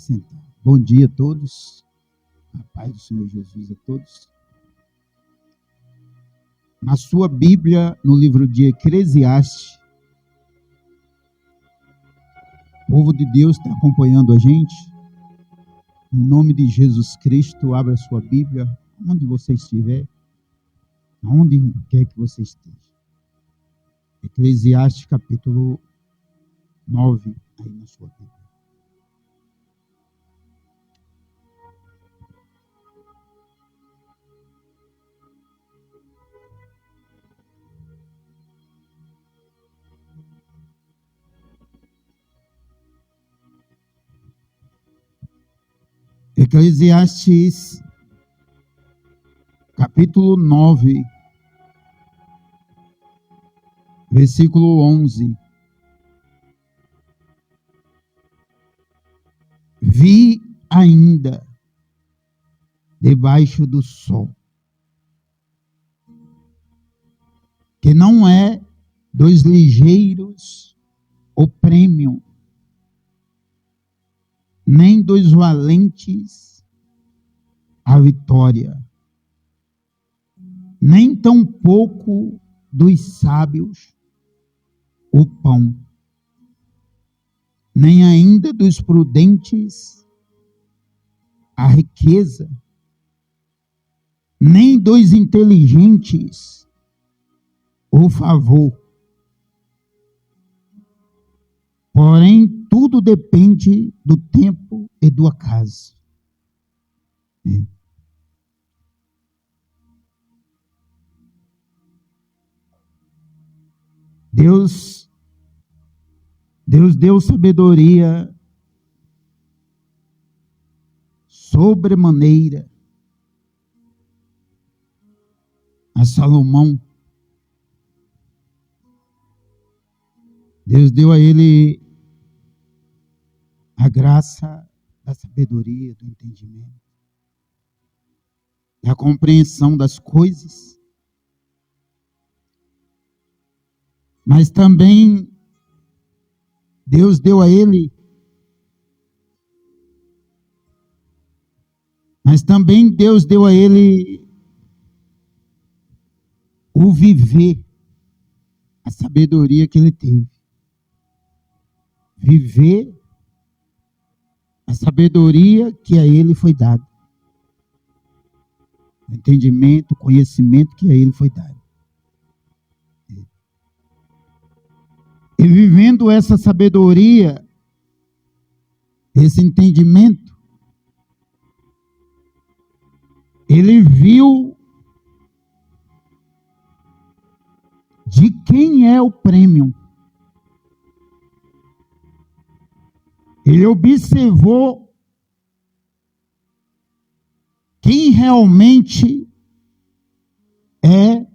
sentar. Bom dia a todos. A paz do Senhor Jesus a todos. Na sua Bíblia, no livro de Eclesiastes, o povo de Deus está acompanhando a gente. No nome de Jesus Cristo, abra a sua Bíblia, onde você estiver, onde quer que você esteja. Eclesiastes capítulo 9, aí na sua Bíblia. Eclesiastes, capítulo 9, versículo 11. Vi ainda debaixo do sol, que não é dos ligeiros o prêmio, nem dos valentes a vitória, nem tampouco dos sábios o pão, nem ainda dos prudentes a riqueza, nem dos inteligentes o favor. Porém, tudo depende do tempo e do acaso. Deus deu sabedoria sobremaneira a Salomão. Deus deu a ele a graça da sabedoria, do entendimento, da compreensão das coisas. Mas também Deus deu a ele, o viver, a sabedoria que ele teve. Viver a sabedoria que a ele foi dada. O entendimento, o conhecimento que a ele foi dado. E vivendo essa sabedoria, esse entendimento, ele viu de quem é o prêmio. Ele observou quem realmente é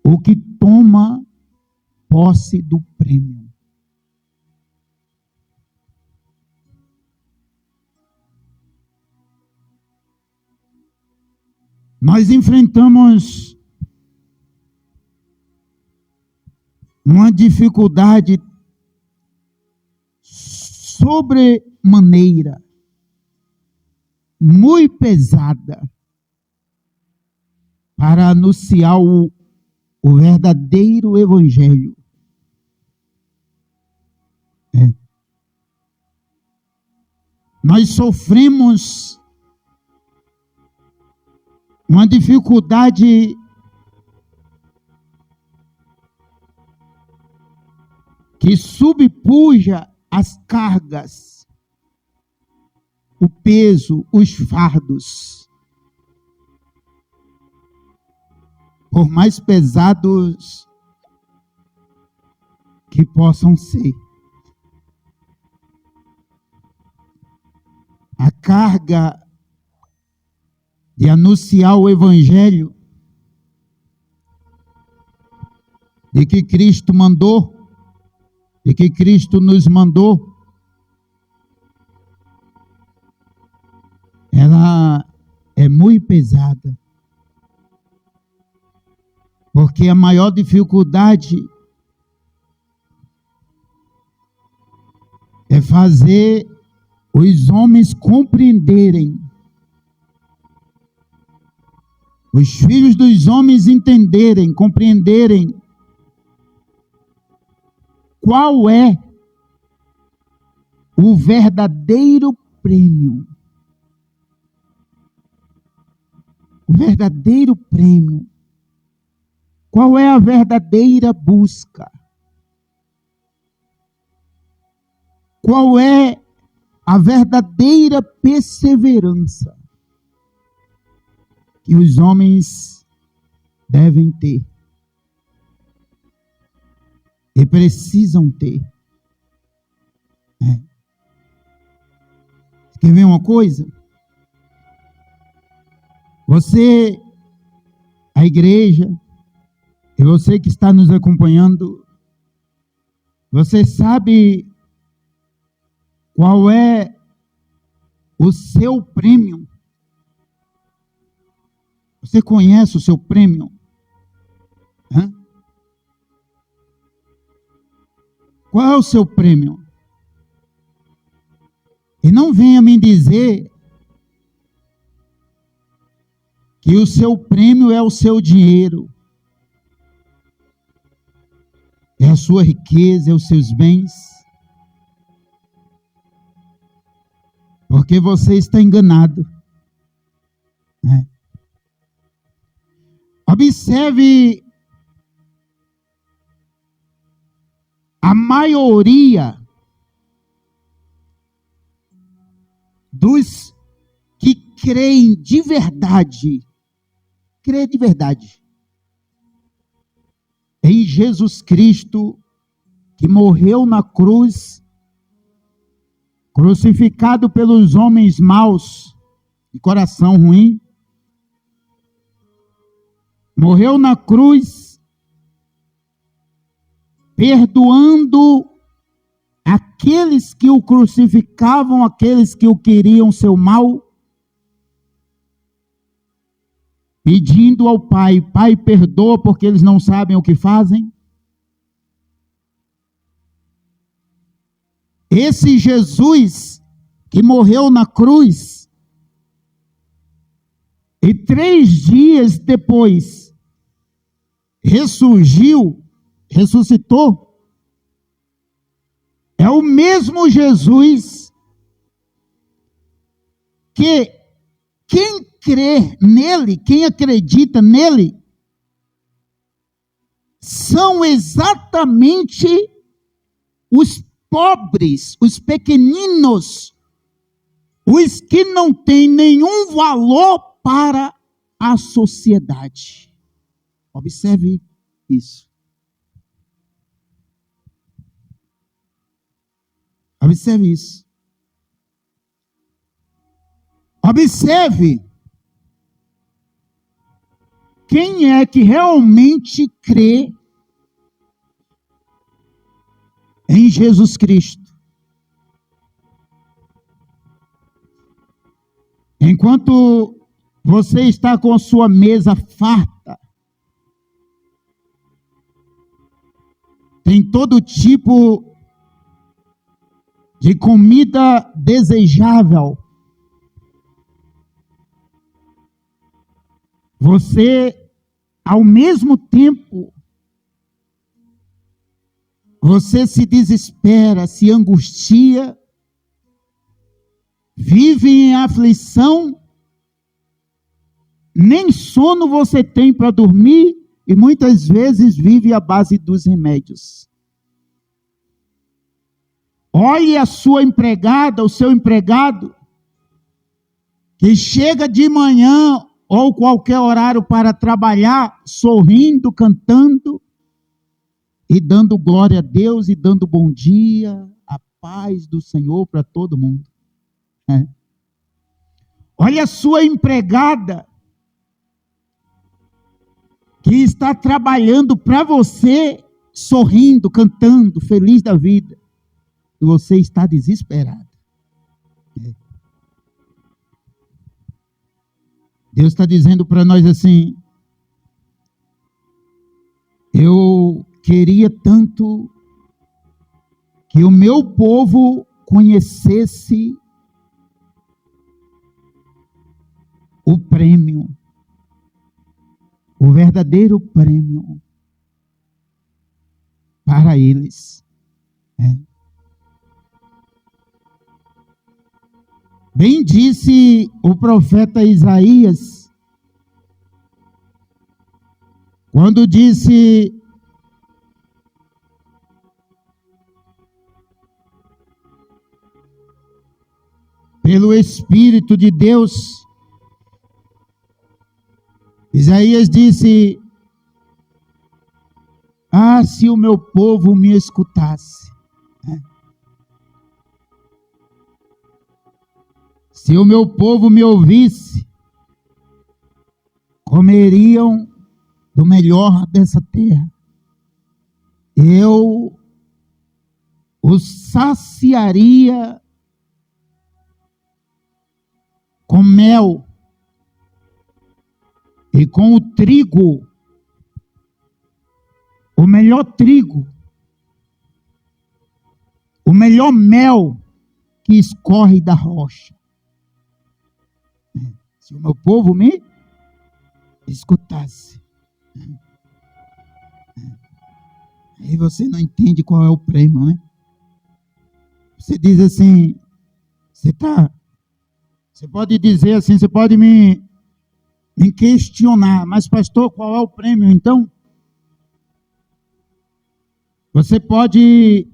o que toma posse do prêmio. Nós enfrentamos uma dificuldade sobremaneira, muito pesada, para anunciar o verdadeiro evangelho. Nós sofremos uma dificuldade que subpuja as cargas, o peso, os fardos, por mais pesados que possam ser. A carga de anunciar o evangelho de que Cristo mandou, de que Cristo nos mandou, ela é muito pesada. Porque a maior dificuldade é fazer os homens compreenderem, os filhos dos homens entenderem, compreenderem qual é o verdadeiro prêmio. O verdadeiro prêmio. Qual é a verdadeira busca? Qual é a verdadeira perseverança que os homens devem ter e precisam ter? Quer ver uma coisa? Você, a igreja, e você que está nos acompanhando, você sabe qual é o seu prêmio? Você conhece o seu prêmio? Qual é o seu prêmio? E não venha me dizer que o seu prêmio é o seu dinheiro, é a sua riqueza, é os seus bens. Porque você está enganado. Observe a maioria dos que creem de verdade, em Jesus Cristo, que morreu na cruz, crucificado pelos homens maus e coração ruim, morreu na cruz, perdoando aqueles que o crucificavam, aqueles que o queriam seu mal, pedindo ao Pai: Pai, perdoa porque eles não sabem o que fazem. Esse Jesus que morreu na cruz e 3 dias depois ressuscitou, é o mesmo Jesus que quem crê nele, quem acredita nele, são exatamente os pobres, os pequeninos, os que não têm nenhum valor para a sociedade. Observe isso. Observe isso. Observe quem é que realmente crê em Jesus Cristo. Enquanto você está com sua mesa farta, tem todo tipo de comida desejável, você, ao mesmo tempo, você se desespera, se angustia, vive em aflição, nem sono você tem para dormir e muitas vezes vive à base dos remédios. Olhe a sua empregada, o seu empregado, que chega de manhã ou qualquer horário para trabalhar, sorrindo, cantando e dando glória a Deus e dando bom dia, a paz do Senhor para todo mundo. Olha a sua empregada, que está trabalhando para você, sorrindo, cantando, feliz da vida, e você está desesperado. Deus está dizendo para nós assim: eu queria tanto que o meu povo conhecesse o prêmio, o verdadeiro prêmio para eles. Bem disse o profeta Isaías, quando disse: pelo Espírito de Deus, Isaías disse: ah, se o meu povo me escutasse. Se o meu povo me ouvisse, comeriam do melhor dessa terra. Eu os saciaria com mel e com o trigo, o melhor trigo, o melhor mel que escorre da rocha. Se o meu povo me escutasse. Aí você não entende qual é o prêmio, né? Você diz assim, você pode dizer assim, você pode me questionar, mas pastor, qual é o prêmio então? Você pode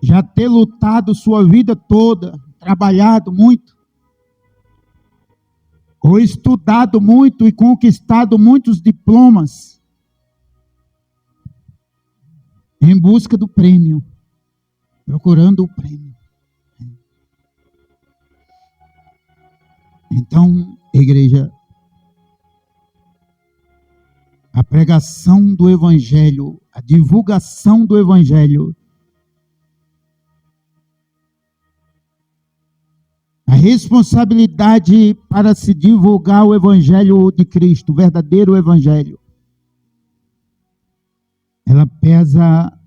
já ter lutado sua vida toda, trabalhado muito, ou estudado muito e conquistado muitos diplomas em busca do prêmio, procurando o prêmio. Então, igreja, a pregação do Evangelho, a divulgação do Evangelho, a responsabilidade para se divulgar o Evangelho de Cristo, o verdadeiro Evangelho, ela pesa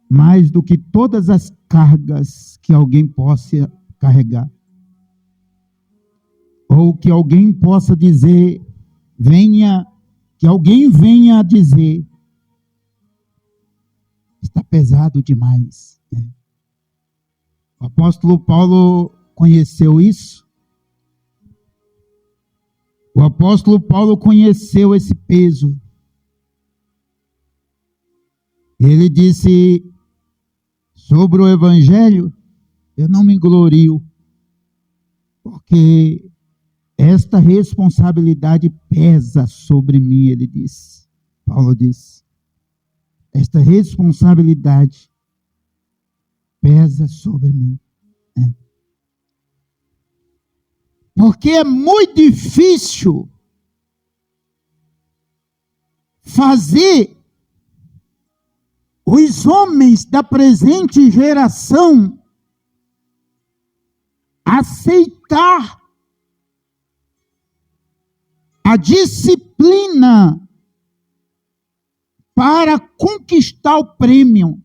mais do que todas as cargas que alguém possa carregar. Ou que alguém possa dizer, que alguém venha a dizer, está pesado demais. O apóstolo Paulo conheceu isso. O apóstolo Paulo conheceu esse peso. Ele disse sobre o Evangelho: eu não me glorio, porque esta responsabilidade pesa sobre mim, ele disse. Paulo disse: esta responsabilidade pesa sobre mim. Porque é muito difícil fazer os homens da presente geração aceitar a disciplina para conquistar o prêmio,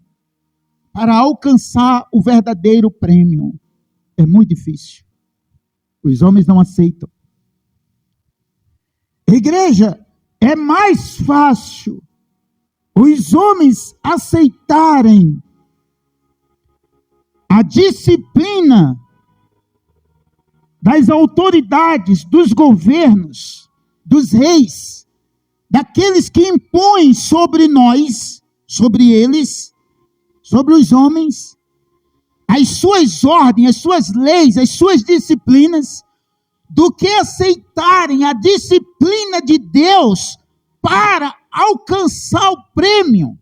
para alcançar o verdadeiro prêmio. É muito difícil. Os homens não aceitam. Igreja, é mais fácil os homens aceitarem a disciplina das autoridades, dos governos, dos reis, daqueles que impõem sobre nós, sobre eles, sobre os homens, as suas ordens, as suas leis, as suas disciplinas, do que aceitarem a disciplina de Deus para alcançar o prêmio.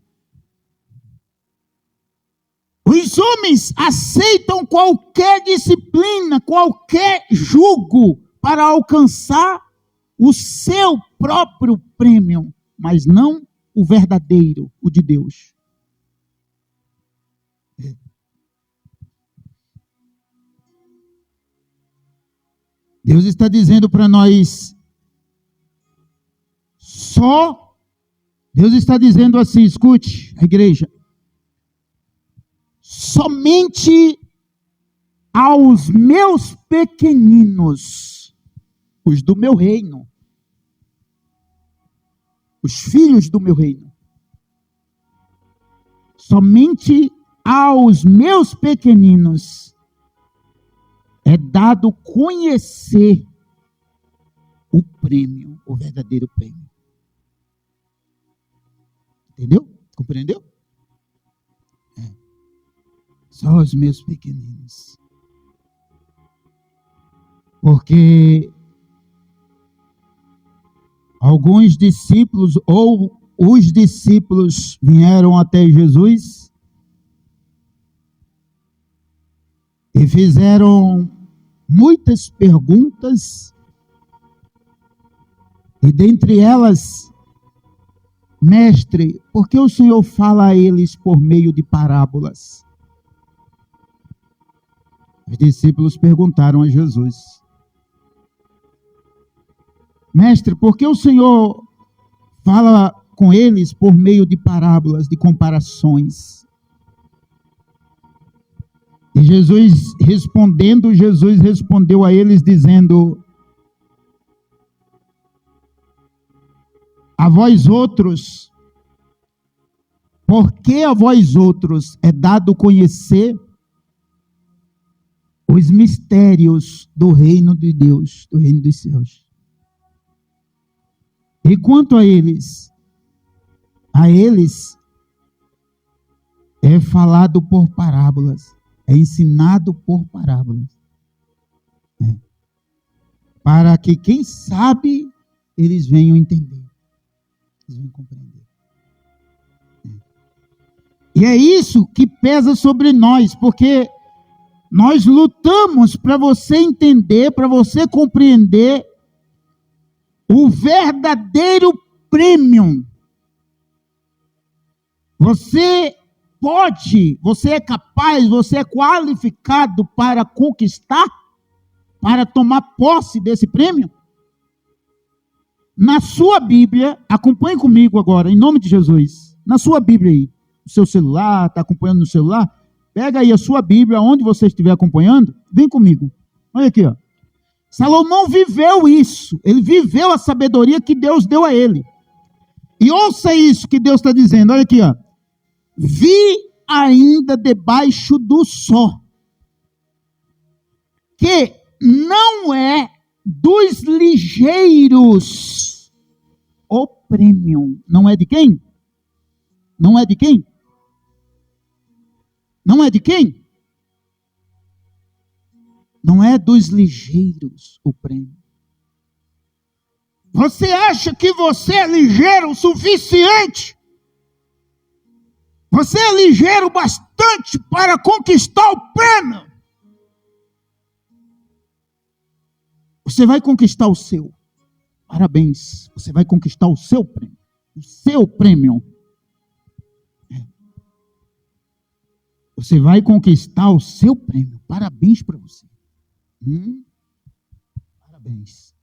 Os homens aceitam qualquer disciplina, qualquer jugo para alcançar o seu próprio prêmio, mas não o verdadeiro, o de Deus. Deus está dizendo para nós, Deus está dizendo assim, escute, a igreja, somente aos meus pequeninos, os do meu reino, os filhos do meu reino. Somente aos meus pequeninos é dado conhecer o prêmio, o verdadeiro prêmio. Entendeu? Compreendeu? Só os meus pequeninos. Porque alguns discípulos, ou os discípulos, vieram até Jesus e fizeram muitas perguntas, e dentre elas, mestre, por que o Senhor fala a eles por meio de parábolas? Os discípulos perguntaram a Jesus: mestre, por que o Senhor fala com eles por meio de parábolas, de comparações? E Jesus respondeu a eles dizendo: a vós outros, porque a vós outros é dado conhecer os mistérios do reino de Deus, do reino dos céus. E quanto a eles é falado por parábolas, é ensinado por parábolas. Para que, quem sabe, eles venham entender. Eles venham compreender. E é isso que pesa sobre nós, porque nós lutamos para você entender, para você compreender o verdadeiro prêmio. Você pode, você é capaz, você é qualificado para conquistar, para tomar posse desse prêmio? Na sua Bíblia, acompanhe comigo agora, em nome de Jesus. Na sua Bíblia aí, no seu celular, está acompanhando no celular? Pega aí a sua Bíblia, onde você estiver acompanhando, vem comigo. Olha aqui, ó. Salomão viveu isso, ele viveu a sabedoria que Deus deu a ele. E ouça isso que Deus está dizendo, olha aqui, ó. Vi ainda debaixo do sol, que não é dos ligeiros o prêmio. Não é de quem? Não é de quem? Não é de quem? Não é dos ligeiros o prêmio. Você acha que você é ligeiro o suficiente? Você é ligeiro bastante para conquistar o prêmio? Você vai conquistar o seu. Parabéns. Você vai conquistar o seu prêmio. O seu prêmio. Você vai conquistar o seu prêmio. Parabéns para você. Parabéns.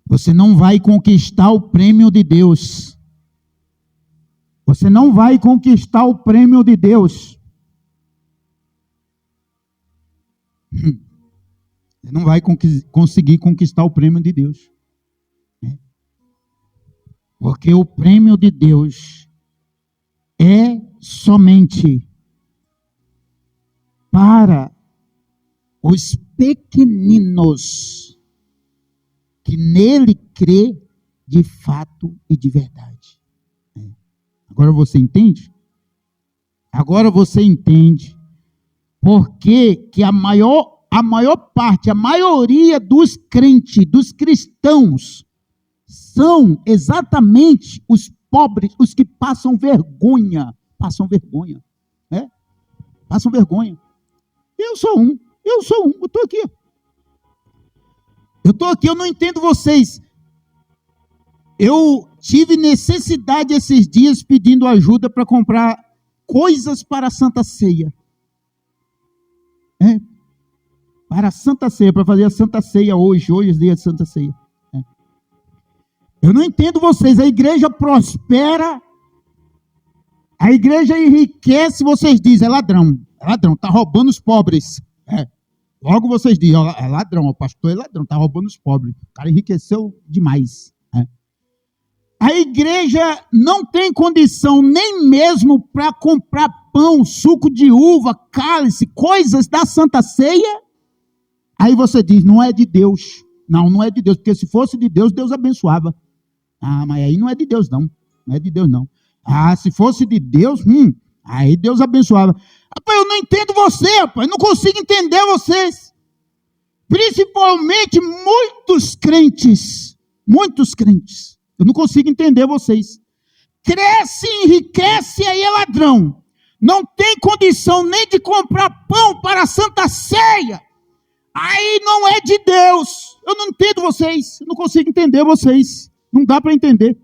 Você não vai conquistar o prêmio de Deus. Você não vai conquistar o prêmio de Deus. Você não vai conseguir conquistar o prêmio de Deus. Porque o prêmio de Deus é somente para os pequeninos que nele crê de fato e de verdade. Agora você entende? Agora você entende porque que a maior parte, a maioria dos crentes, dos cristãos, são exatamente os pobres, os que passam vergonha. Passam vergonha. Passam vergonha. Eu sou um, eu estou aqui. Eu não entendo vocês. Eu tive necessidade esses dias pedindo ajuda para comprar coisas para a Santa Ceia. Para a Santa Ceia, para fazer a Santa Ceia hoje é dia de Santa Ceia. Eu não entendo vocês, a igreja prospera, A igreja enriquece, vocês dizem, é ladrão, está roubando os pobres. Logo vocês dizem, é ladrão, o pastor é ladrão, está roubando os pobres. O cara enriqueceu demais. A igreja não tem condição nem mesmo para comprar pão, suco de uva, cálice, coisas da Santa Ceia. Aí você diz, não é de Deus. Não é de Deus, porque se fosse de Deus, Deus abençoava. Mas aí não é de Deus não, não é de Deus não. Se fosse de Deus, aí Deus abençoava. Rapaz, eu não entendo você, rapaz, não consigo entender vocês. Principalmente muitos crentes, eu não consigo entender vocês. Cresce, enriquece, aí é ladrão. Não tem condição nem de comprar pão para a Santa Ceia. Aí não é de Deus. Eu não entendo vocês, eu não consigo entender vocês. Não dá para entender.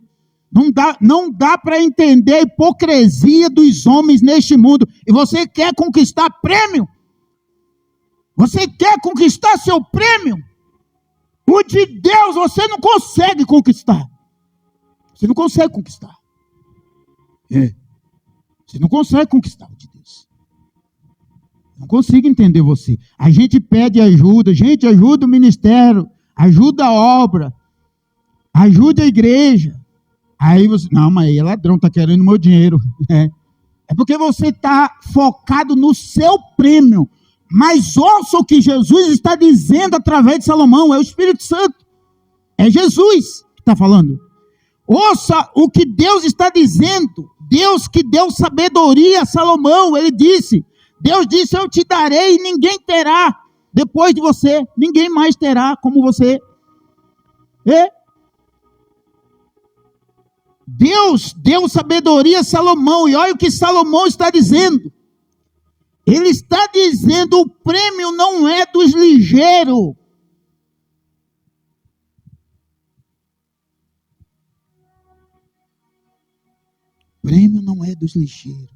Não dá para entender a hipocrisia dos homens neste mundo. E você quer conquistar prêmio? Você quer conquistar seu prêmio? O de Deus você não consegue conquistar. Você não consegue conquistar. Você não consegue conquistar o de Deus. Não consigo entender você. A gente pede ajuda. Gente, ajuda o ministério. Ajuda a obra. Ajuda a igreja. Aí você, não, mas aí é ladrão, está querendo meu dinheiro. É porque você está focado no seu prêmio. Mas ouça o que Jesus está dizendo através de Salomão. É o Espírito Santo. É Jesus que está falando. Ouça o que Deus está dizendo. Deus que deu sabedoria a Salomão. Ele disse, Deus disse, eu te darei e ninguém terá depois de você. Ninguém mais terá como você. Deus deu sabedoria a Salomão. E olha o que Salomão está dizendo. Ele está dizendo, o prêmio não é dos ligeiros. O prêmio não é dos ligeiros.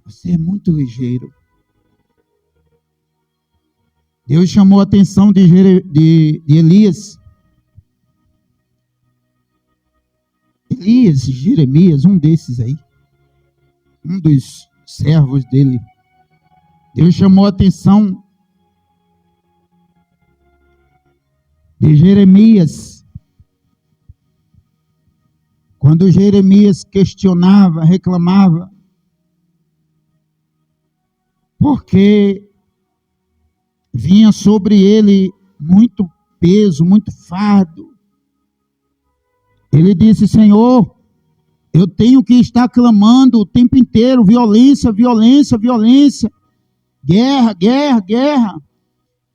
Você é muito ligeiro. Deus chamou a atenção de Elias. Jeremias, um desses aí. Um dos servos dele. Deus chamou a atenção de Jeremias. Quando Jeremias questionava, reclamava, porque vinha sobre ele muito peso, muito fardo. Ele disse, Senhor, eu tenho que estar clamando o tempo inteiro, violência, violência, violência, guerra, guerra, guerra.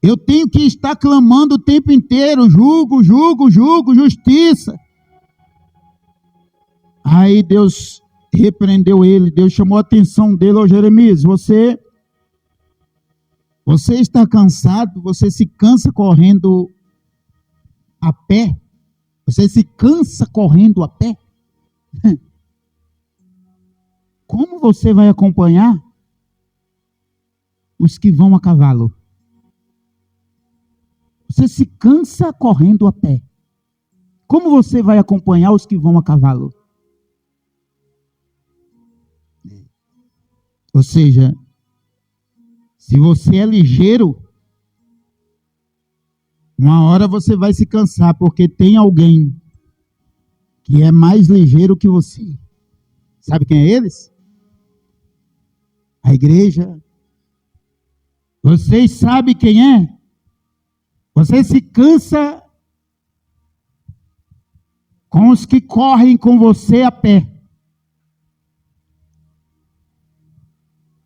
Eu tenho que estar clamando o tempo inteiro, jugo, jugo, jugo, justiça. Aí Deus repreendeu ele, Deus chamou a atenção dele, Jeremias, você está cansado, você se cansa correndo a pé? Você se cansa correndo a pé? Como você vai acompanhar os que vão a cavalo? Você se cansa correndo a pé. Como você vai acompanhar os que vão a cavalo? Ou seja, se você é ligeiro, uma hora você vai se cansar, porque tem alguém que é mais ligeiro que você. Sabe quem é eles? A igreja. Vocês sabem quem é? Você se cansa com os que correm com você a pé.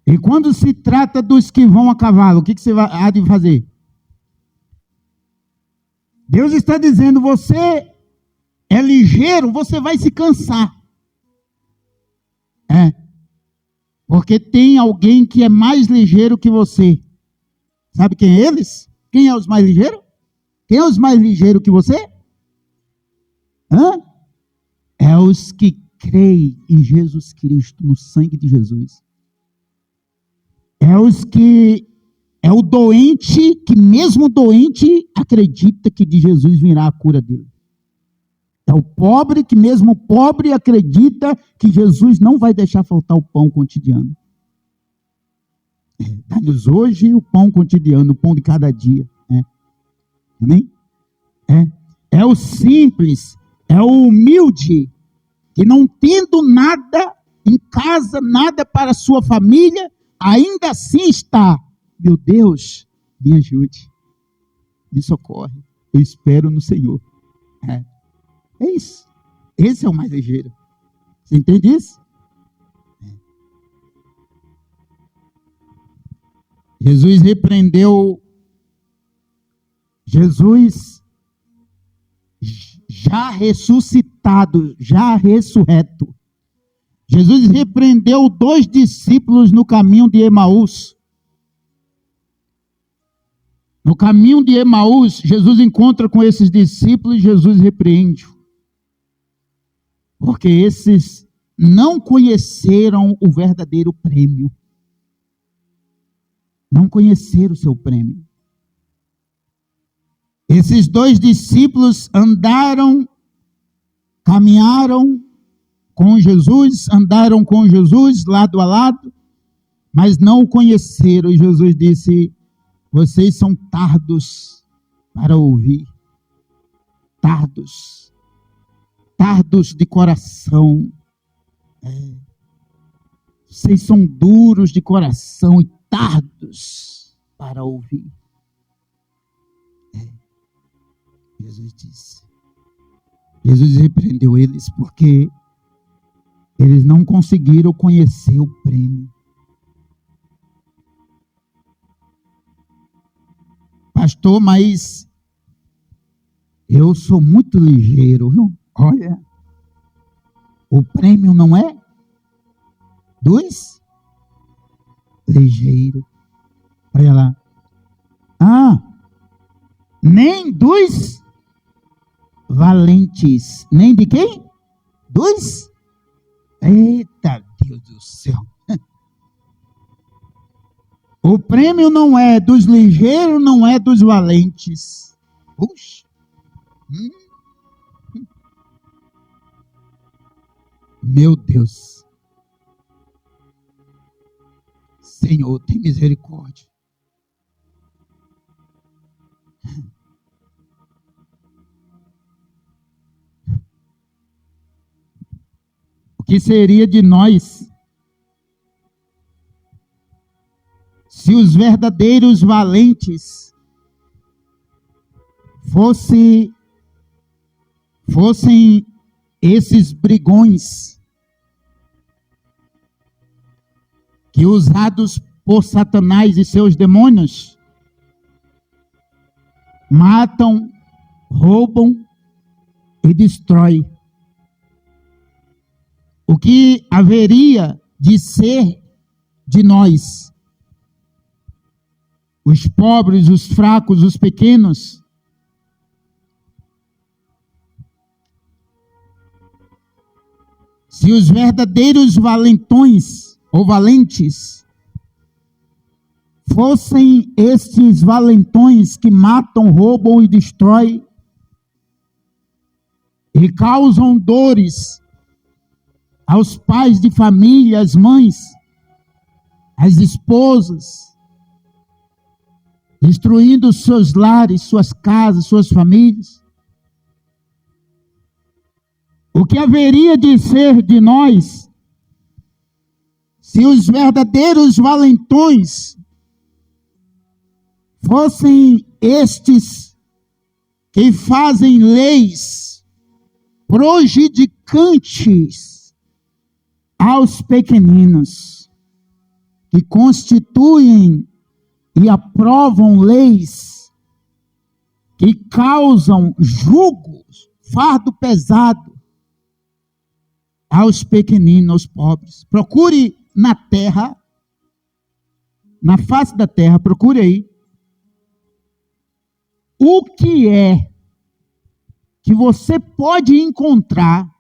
E quando se trata dos que vão a cavalo, o que você há de fazer? Deus está dizendo, você é ligeiro, você vai se cansar. Porque tem alguém que é mais ligeiro que você. Sabe quem é eles? Quem é os mais ligeiros? Quem é os mais ligeiros que você? É os que creem em Jesus Cristo, no sangue de Jesus. É o doente, que mesmo doente, acredita que de Jesus virá a cura dele. É o pobre que, mesmo pobre, acredita que Jesus não vai deixar faltar o pão cotidiano. Dá-nos hoje o pão cotidiano, o pão de cada dia. Amém? É o simples, é o humilde, que não tendo nada em casa, nada para a sua família, ainda assim está. Meu Deus, me ajude, me socorre, eu espero no Senhor. É isso. Esse é o mais ligeiro. Você entende isso? Jesus repreendeu, Jesus já ressuscitado, já ressurreto. Jesus repreendeu 2 discípulos no caminho de Emaús. No caminho de Emaús, Jesus encontra com esses discípulos e Jesus repreende. Porque esses não conheceram o verdadeiro prêmio. Não conheceram o seu prêmio. Esses 2 discípulos andaram, caminharam com Jesus, andaram com Jesus lado a lado, mas não o conheceram. E Jesus disse: vocês são tardos para ouvir, tardos de coração. Vocês são duros de coração e tardos para ouvir. Jesus disse. Jesus repreendeu eles porque eles não conseguiram conhecer o prêmio. Pastor, mas eu sou muito ligeiro, viu? Olha, o prêmio não é dos ligeiros. Olha lá. Nem dos valentes. Nem de quem? Dos? Eita Deus do céu. O prêmio não é dos ligeiros, não é dos valentes. Puxa. Meu Deus. Senhor, tem misericórdia. O que seria de nós se os verdadeiros valentes fossem esses brigões que, usados por Satanás e seus demônios, matam, roubam e destroem? O que haveria de ser de nós, os pobres, os fracos, os pequenos? Se os verdadeiros valentões ou valentes fossem estes valentões que matam, roubam e destroem e causam dores aos pais de família, às mães, às esposas, destruindo seus lares, suas casas, suas famílias. O que haveria de ser de nós se os verdadeiros valentões fossem estes que fazem leis prejudicantes aos pequeninos, que constituem e aprovam leis que causam julgos, fardo pesado aos pequeninos, aos pobres? Procure na terra, na face da terra, procure aí, o que é que você pode encontrar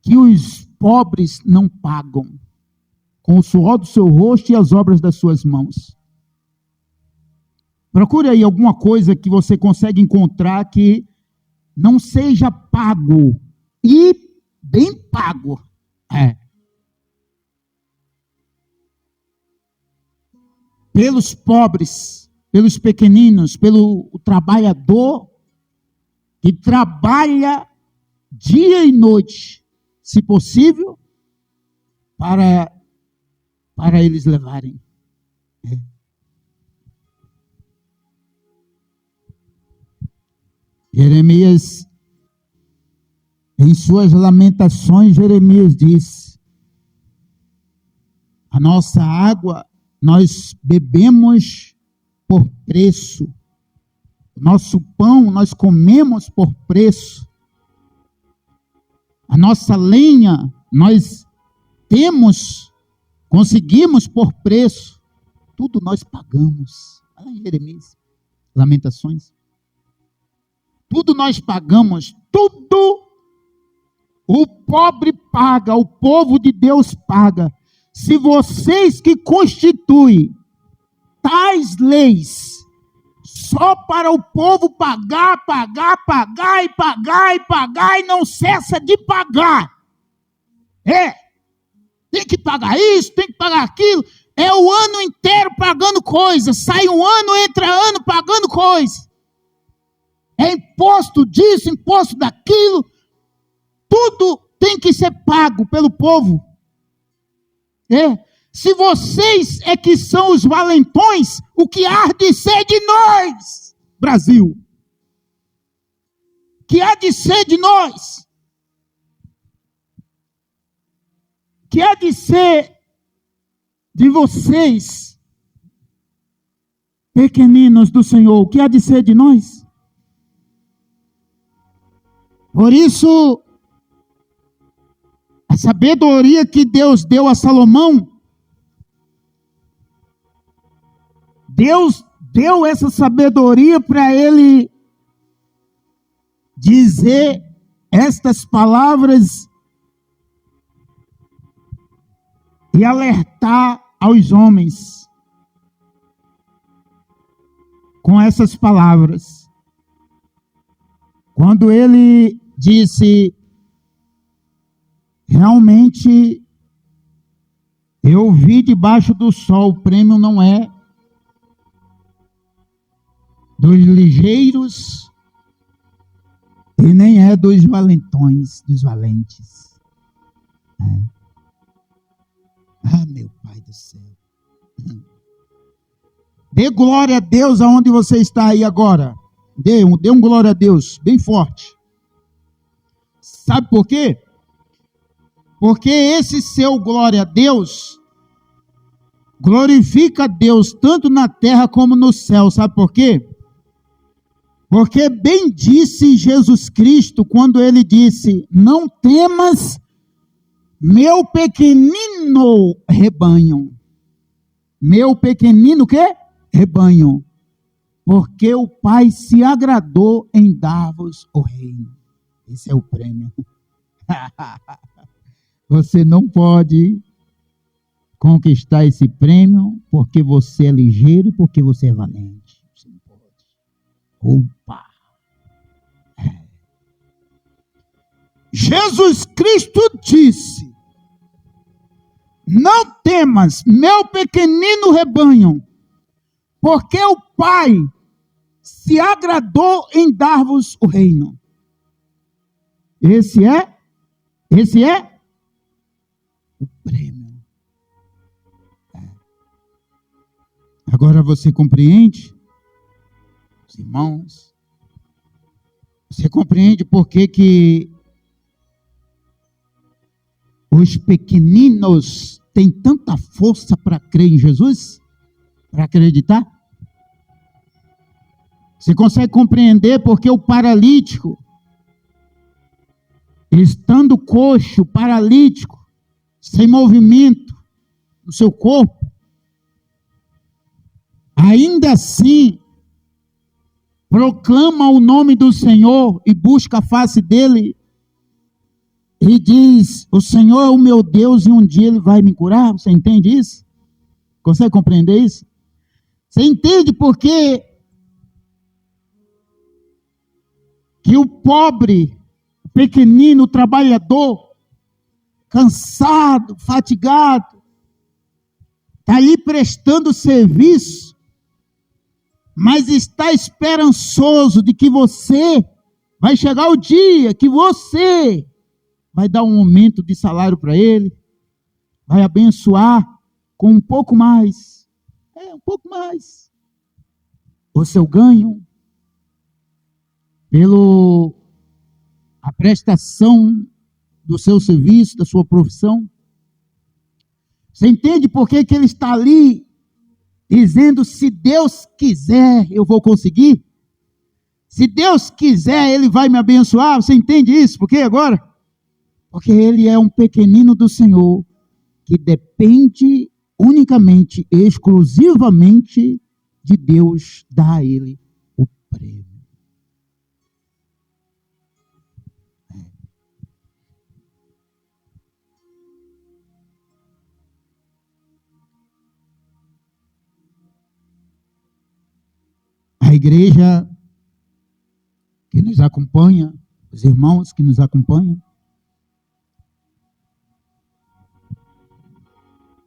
que os pobres não pagam com o suor do seu rosto e as obras das suas mãos? Procure aí alguma coisa que você consegue encontrar que não seja pago, e bem pago. Pelos pobres, pelos pequeninos, pelo trabalhador que trabalha dia e noite, se possível, para eles levarem. Jeremias, em suas lamentações, Jeremias diz: a nossa água nós bebemos por preço, nosso pão nós comemos por preço, a nossa lenha nós conseguimos por preço, tudo nós pagamos. Olha em Jeremias, Lamentações. Tudo nós pagamos, tudo o pobre paga, o povo de Deus paga. Se vocês que constituem tais leis só para o povo pagar e não cessa de pagar. Tem que pagar isso, tem que pagar aquilo. É o ano inteiro pagando coisa. Sai um ano, entra ano pagando coisa. É imposto disso, imposto daquilo. Tudo tem que ser pago pelo povo. Se vocês é que são os valentões, o que há de ser de nós, Brasil? Que há de ser de nós? Que há de ser de vocês, pequeninos do Senhor? O que há de ser de nós? Por isso, a sabedoria que Deus deu a Salomão, Deus deu essa sabedoria para ele dizer estas palavras e alertar aos homens com essas palavras. Quando ele disse: realmente, eu vi debaixo do sol, o prêmio não é dos ligeiros e nem é dos valentões, dos valentes. Meu Pai do céu. Dê glória a Deus aonde você está aí agora. Dê um glória a Deus, bem forte. Sabe por quê? Porque esse seu glória a Deus glorifica a Deus tanto na terra como no céu. Sabe por quê? Porque bem disse Jesus Cristo quando ele disse: não temas, meu pequenino rebanho. Meu pequenino quê? Rebanho. Porque o Pai se agradou em dar-vos o reino. Esse é o prêmio. Você não pode conquistar esse prêmio porque você é ligeiro e porque você é valente. Você não pode. Opa! Jesus Cristo disse: não temas, meu pequenino rebanho, porque o Pai se agradou em dar-vos o reino. Esse é o prêmio. Agora você compreende, os irmãos? Você compreende por que os pequeninos têm tanta força para crer em Jesus? Para acreditar? Você consegue compreender porque o paralítico, estando coxo, paralítico, sem movimento no seu corpo, ainda assim proclama o nome do Senhor e busca a face dele e diz: o Senhor é o meu Deus e um dia ele vai me curar? Você entende isso? Consegue compreender isso? Você entende porque que o pobre, o pequenino, o trabalhador, cansado, fatigado, está ali prestando serviço, mas está esperançoso de que você vai chegar o dia que você vai dar um aumento de salário para ele, vai abençoar com um pouco mais, um pouco mais, o seu ganho, pela a prestação do seu serviço, da sua profissão. Você entende por que ele está ali dizendo: se Deus quiser, eu vou conseguir? Se Deus quiser, Ele vai me abençoar. Você entende isso? Por que agora? Porque ele é um pequenino do Senhor, que depende unicamente, exclusivamente de Deus dar a ele o prêmio. A igreja que nos acompanha, os irmãos que nos acompanham,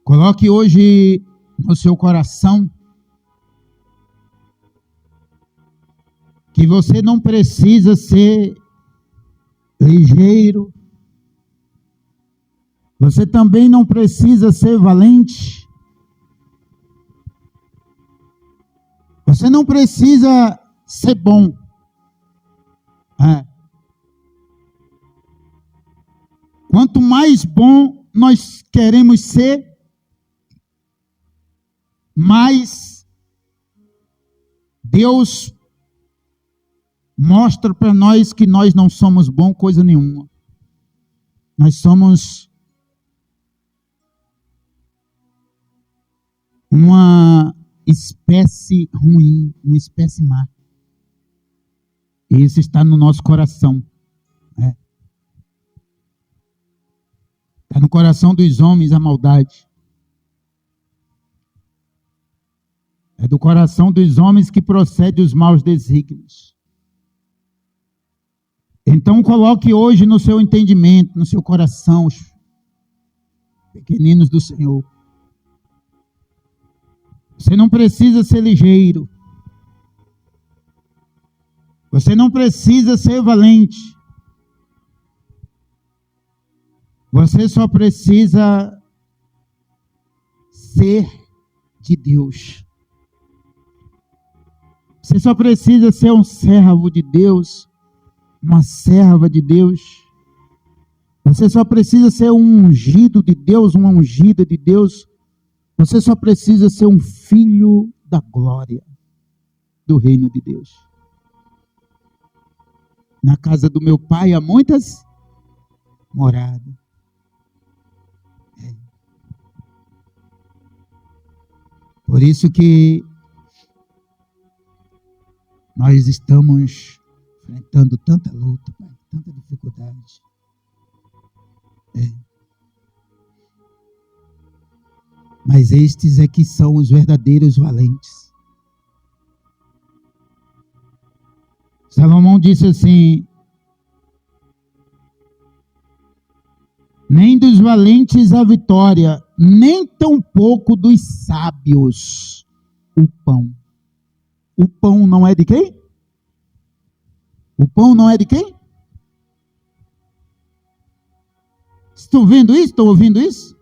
coloque hoje no seu coração que você não precisa ser ligeiro, você também não precisa ser valente, você não precisa ser bom. Quanto mais bom nós queremos ser, mais Deus mostra para nós que nós não somos bom coisa nenhuma. Nós somos uma espécie ruim, uma espécie má. E isso está no nosso coração. Está no coração dos homens a maldade. É do coração dos homens que procede os maus desígnios. Então coloque hoje no seu entendimento, no seu coração, os pequeninos do Senhor. Você não precisa ser ligeiro. Você não precisa ser valente. Você só precisa ser de Deus. Você só precisa ser um servo de Deus, uma serva de Deus. Você só precisa ser um ungido de Deus, uma ungida de Deus. Você só precisa ser um filho da glória do reino de Deus. Na casa do meu pai há muitas moradas. Por isso que nós estamos enfrentando tanta luta, pai, tanta dificuldade. Mas estes é que são os verdadeiros valentes. Salomão disse assim: nem dos valentes a vitória, nem tampouco dos sábios o pão. O pão não é de quem? O pão não é de quem? Estão vendo isso? Estão ouvindo isso?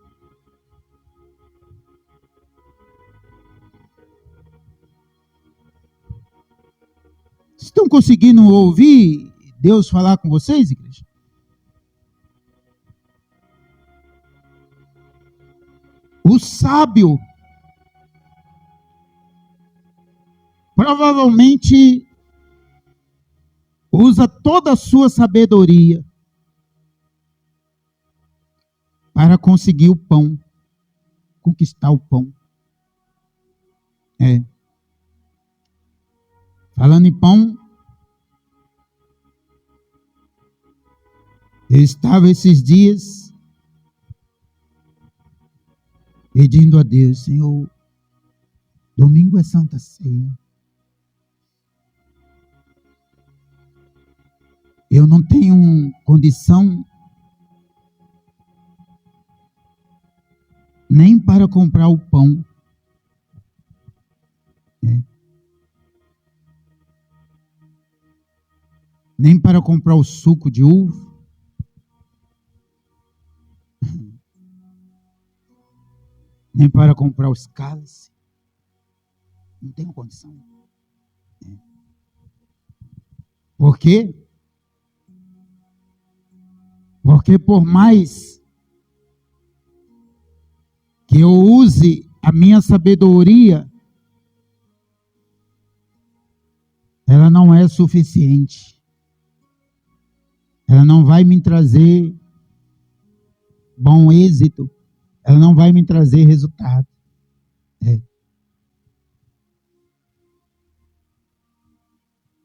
Estão conseguindo ouvir Deus falar com vocês, igreja? O sábio provavelmente usa toda a sua sabedoria para conseguir o pão, conquistar o pão. Falando em pão, eu estava esses dias pedindo a Deus: Senhor, domingo é Santa Ceia. Eu não tenho condição nem para comprar o pão. Nem para comprar o suco de uva. Nem para comprar os cálices. Não tenho condição. Por quê? Porque por mais que eu use a minha sabedoria, ela não é suficiente. Ela não vai me trazer bom êxito. Ela não vai me trazer resultado.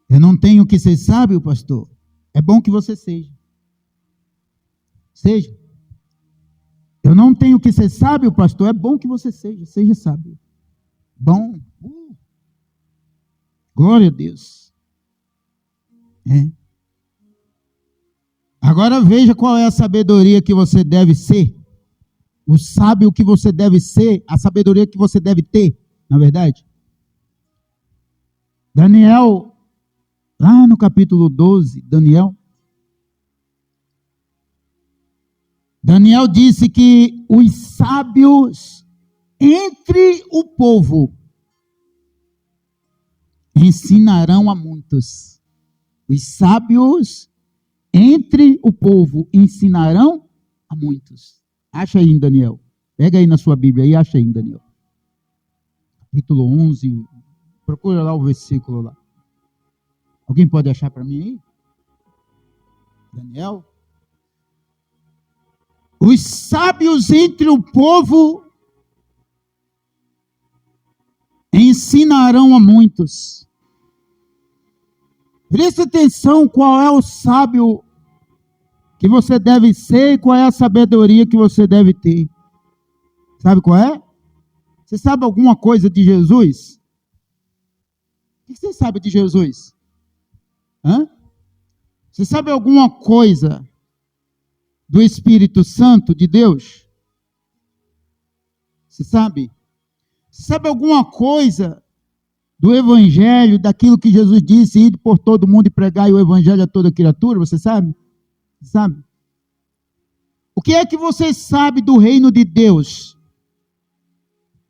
Eu não tenho que ser sábio, pastor. É bom que você seja. Seja. Eu não tenho que ser sábio, pastor. É bom que você seja. Seja sábio. Bom. Glória a Deus. Agora veja qual é a sabedoria que você deve ser. O sábio que você deve ser. A sabedoria que você deve ter. Na verdade. Daniel, lá no capítulo 12, Daniel disse que os sábios entre o povo ensinarão a muitos. Os sábios entre o povo ensinarão a muitos. Acha aí em Daniel. Pega aí na sua Bíblia e acha aí em Daniel. Capítulo 11. Procura lá o versículo lá. Alguém pode achar para mim aí? Daniel. Os sábios entre o povo ensinarão a muitos. Preste atenção qual é o sábio que você deve ser e qual é a sabedoria que você deve ter. Sabe qual é? Você sabe alguma coisa de Jesus? O que você sabe de Jesus? Você sabe alguma coisa do Espírito Santo de Deus? Você sabe? Você sabe alguma coisa do Evangelho, daquilo que Jesus disse, ir por todo mundo e pregar o Evangelho a toda criatura? Você sabe? Você sabe? O que é que você sabe do reino de Deus?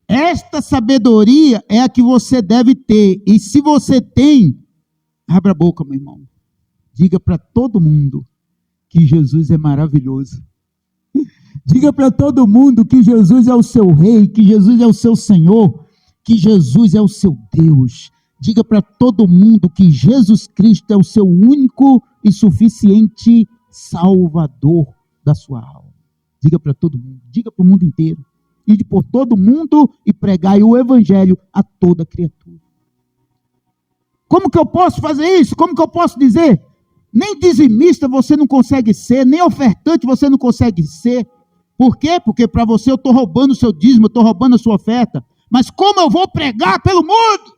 Esta sabedoria é a que você deve ter. E se você tem, abra a boca, meu irmão. Diga para todo mundo que Jesus é maravilhoso. Diga para todo mundo que Jesus é o seu rei, que Jesus é o seu Senhor, que Jesus é o seu Deus. Diga para todo mundo que Jesus Cristo é o seu único e suficiente Salvador da sua alma. Diga para todo mundo, diga para o mundo inteiro. Ide por todo mundo e pregai o Evangelho a toda criatura. Como que eu posso fazer isso? Como que eu posso dizer? Nem dizimista você não consegue ser, nem ofertante você não consegue ser. Por quê? Porque para você eu estou roubando o seu dízimo, eu estou roubando a sua oferta. Mas como eu vou pregar pelo mundo?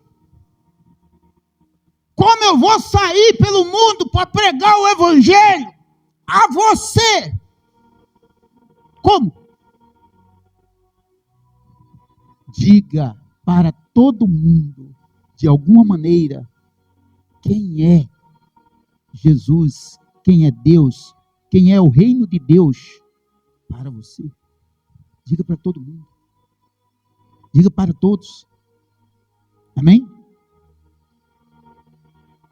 Como eu vou sair pelo mundo para pregar o Evangelho a você? Como? Diga para todo mundo, de alguma maneira, quem é Jesus, quem é Deus, quem é o reino de Deus para você. Diga para todo mundo. Diga para todos. Amém?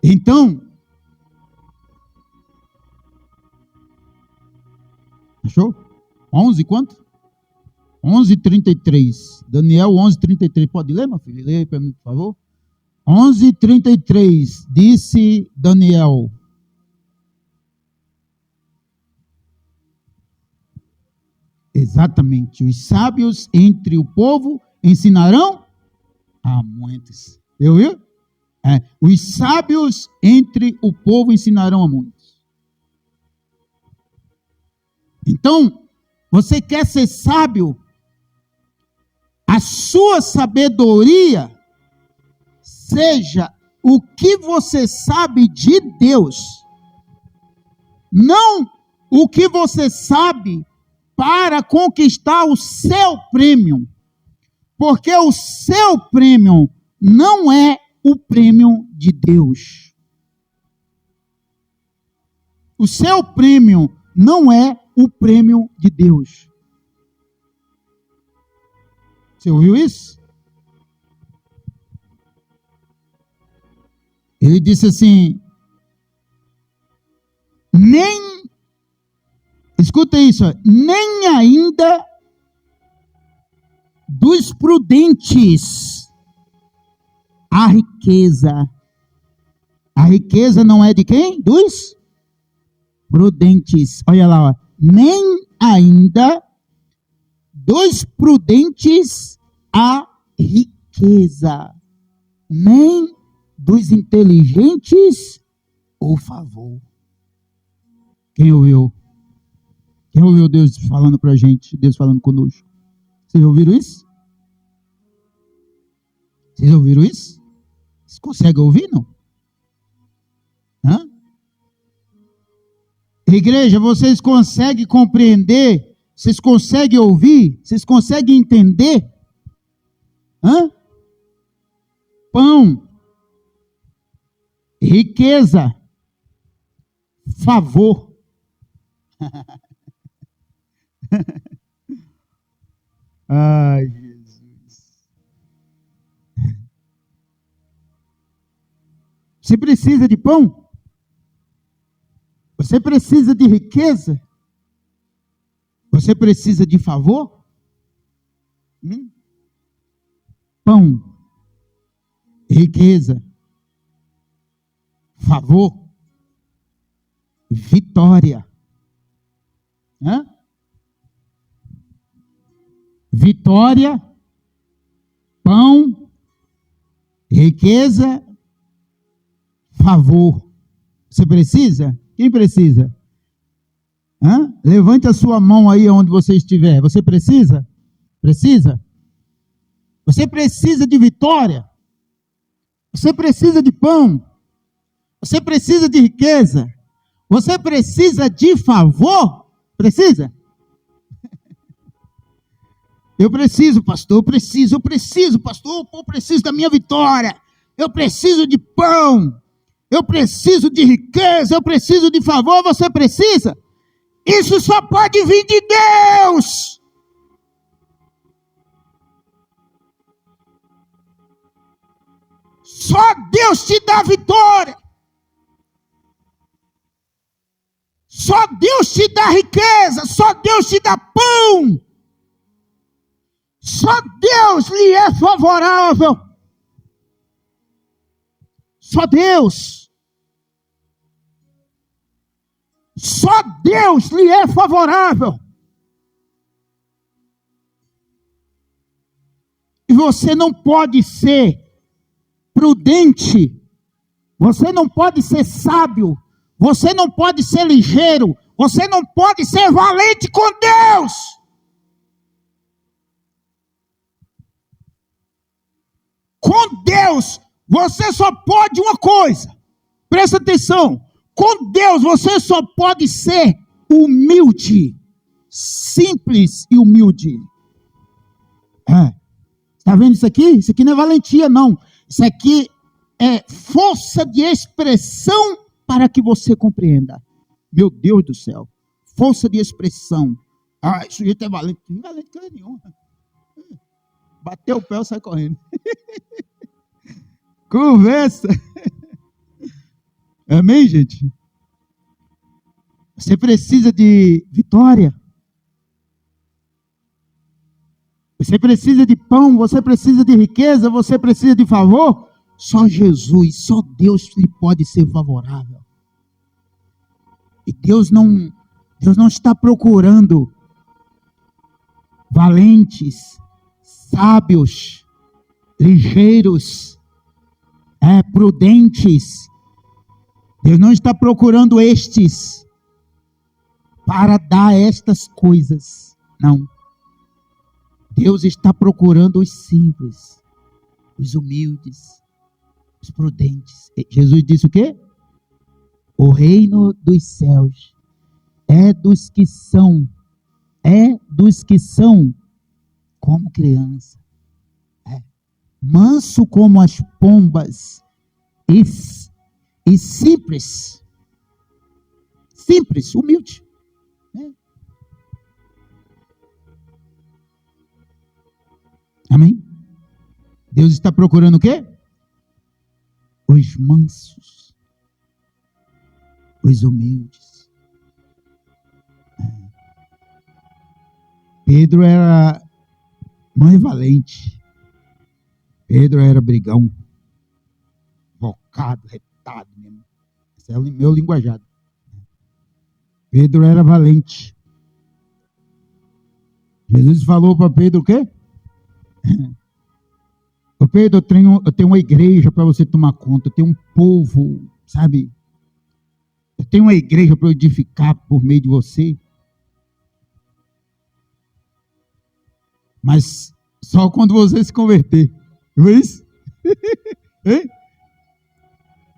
Então, achou? 11 quanto? 11:33. Daniel 11:33. Pode ler, meu filho? Lê aí para mim, por favor. 11:33. Disse Daniel: exatamente, os sábios entre o povo ensinarão a muitos. Eu vi? Os sábios entre o povo ensinarão a muitos. Então, você quer ser sábio? A sua sabedoria seja o que você sabe de Deus. Não o que você sabe para conquistar o seu prêmio. Porque o seu prêmio não é o prêmio de Deus. O seu prêmio não é o prêmio de Deus. Você ouviu isso? Ele disse assim, escuta isso, nem ainda dos prudentes a riqueza. A riqueza não é de quem? Dos prudentes. Olha lá, ó. Nem ainda dos prudentes a riqueza, nem dos inteligentes o favor. Quem ouviu? Quem ouviu Deus falando para a gente? Deus falando conosco? Vocês ouviram isso? Vocês ouviram isso? Vocês conseguem ouvir, não? Hã? Igreja, vocês conseguem compreender? Vocês conseguem ouvir? Vocês conseguem entender? Hã? Pão, riqueza, favor. Ai, Jesus. Você precisa de pão? Você precisa de riqueza? Você precisa de favor? Pão, riqueza, favor, vitória. Hã? Vitória, pão, riqueza, favor. Você precisa? Quem precisa? Hã? Levante a sua mão aí onde você estiver. Você precisa? Precisa? Você precisa de vitória? Você precisa de pão? Você precisa de riqueza? Você precisa de favor? Precisa? Eu preciso, pastor, eu preciso, pastor, eu preciso da minha vitória. Eu preciso de pão. Eu preciso de riqueza, eu preciso de favor. Você precisa? Isso só pode vir de Deus. Só Deus te dá vitória. Só Deus te dá riqueza. Só Deus te dá pão. Só Deus lhe é favorável. Só Deus. Só Deus lhe é favorável. E você não pode ser prudente. Você não pode ser sábio. Você não pode ser ligeiro. Você não pode ser valente com Deus. Com Deus, você só pode uma coisa. Presta atenção. Com Deus, você só pode ser humilde. Simples e humilde. Está vendo isso aqui? Isso aqui não é valentia, não. Isso aqui é força de expressão para que você compreenda. Meu Deus do céu. Força de expressão. Esse sujeito é valente. Não é valente coisa nenhuma. Bateu o pé e sai correndo. Conversa. Amém, gente? Você precisa de vitória. Você precisa de pão, você precisa de riqueza, você precisa de favor. Só Jesus, só Deus lhe pode ser favorável. E Deus não está procurando valentes, sábios, ligeiros, prudentes. Deus não está procurando estes para dar estas coisas. Não. Deus está procurando os simples, os humildes, os prudentes. Jesus disse o quê? O reino dos céus é dos que são como criança. Manso como as pombas e simples, humilde. Amém? Deus está procurando o quê? Os mansos, os humildes. Pedro era mãe valente. Pedro era brigão, bocado, retado mesmo. Esse é o meu linguajado. Pedro era valente. Jesus falou para Pedro o quê? Ô Pedro, eu tenho uma igreja para você tomar conta, eu tenho um povo, sabe? Eu tenho uma igreja para edificar por meio de você. Mas só quando você se converter. Não é isso?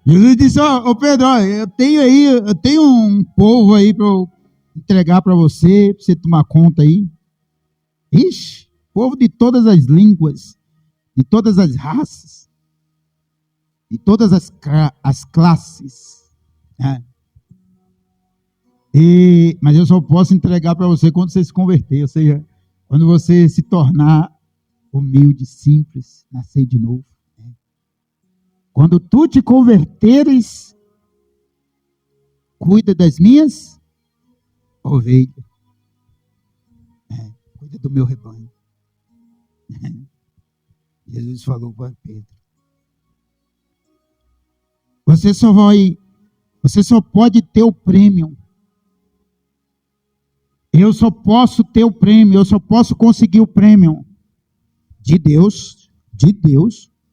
Jesus disse, ô Pedro, eu tenho um povo aí para entregar para você tomar conta aí. Ixi, povo de todas as línguas, de todas as raças, de todas as classes. Mas eu só posso entregar para você quando você se converter, ou seja, quando você se tornar humilde, simples, nascer de novo. Quando tu te converteres, cuida das minhas ovelhas. Cuida do meu rebanho. Jesus falou para Pedro. Você só pode ter o prêmio. Eu só posso ter o prêmio, eu só posso conseguir o prêmio de Deus,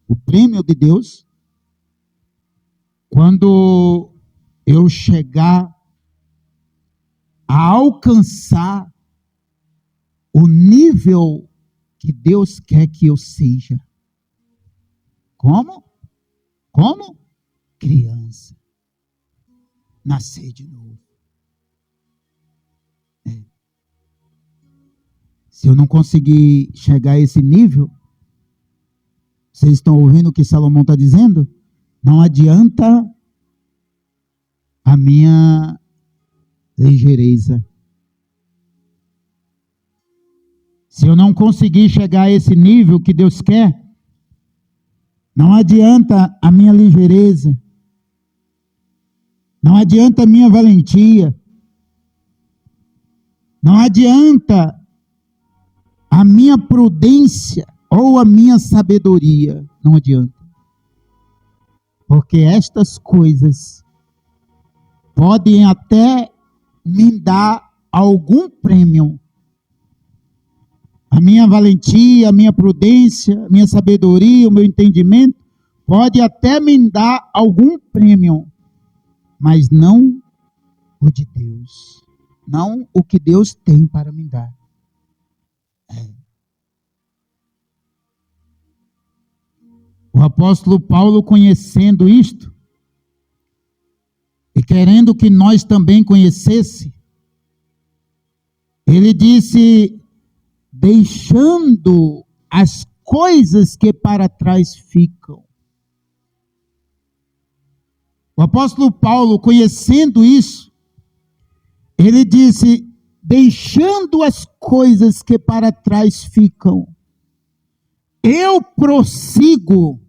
o prêmio de Deus, quando eu chegar a alcançar o nível que Deus quer que eu seja. Como? Criança. Nascer de novo. Se eu não conseguir chegar a esse nível, vocês estão ouvindo o que Salomão está dizendo? Não adianta a minha ligeireza. Se eu não conseguir chegar a esse nível que Deus quer, não adianta a minha ligeireza. Não adianta a minha valentia. Não adianta a minha prudência ou a minha sabedoria. Não adianta. Porque estas coisas podem até me dar algum prêmio. A minha valentia, a minha prudência, a minha sabedoria, o meu entendimento, pode até me dar algum prêmio, mas não o de Deus. Não o que Deus tem para me dar. O apóstolo Paulo, conhecendo isto, e querendo que nós também conhecesse, ele disse, deixando as coisas que para trás ficam. O apóstolo Paulo, conhecendo isso, ele disse, deixando as coisas que para trás ficam, eu prossigo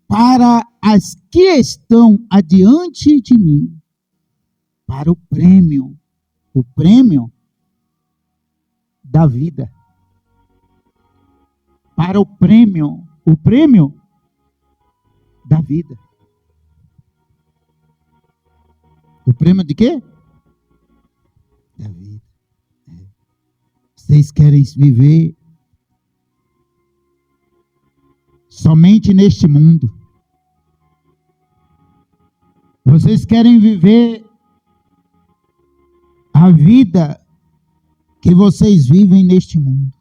para as que estão adiante de mim, para o prêmio da vida, para o prêmio da vida. O prêmio de quê? Da vida. Vocês querem viver somente neste mundo. Vocês querem viver a vida que vocês vivem neste mundo.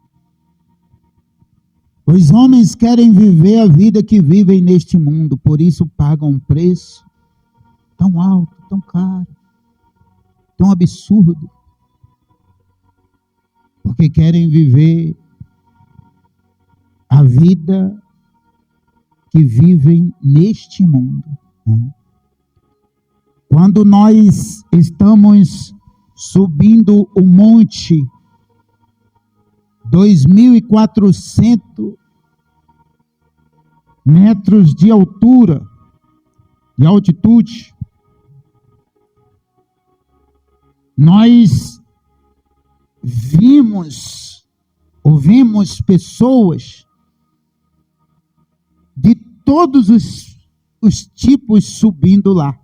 Os homens querem viver a vida que vivem neste mundo, por isso pagam um preço tão alto, tão caro. tão absurdo, porque querem viver a vida que vivem neste mundo. Quando nós estamos subindo o monte, 2.400 metros de altura, de altitude, nós ouvimos pessoas de todos os tipos subindo lá.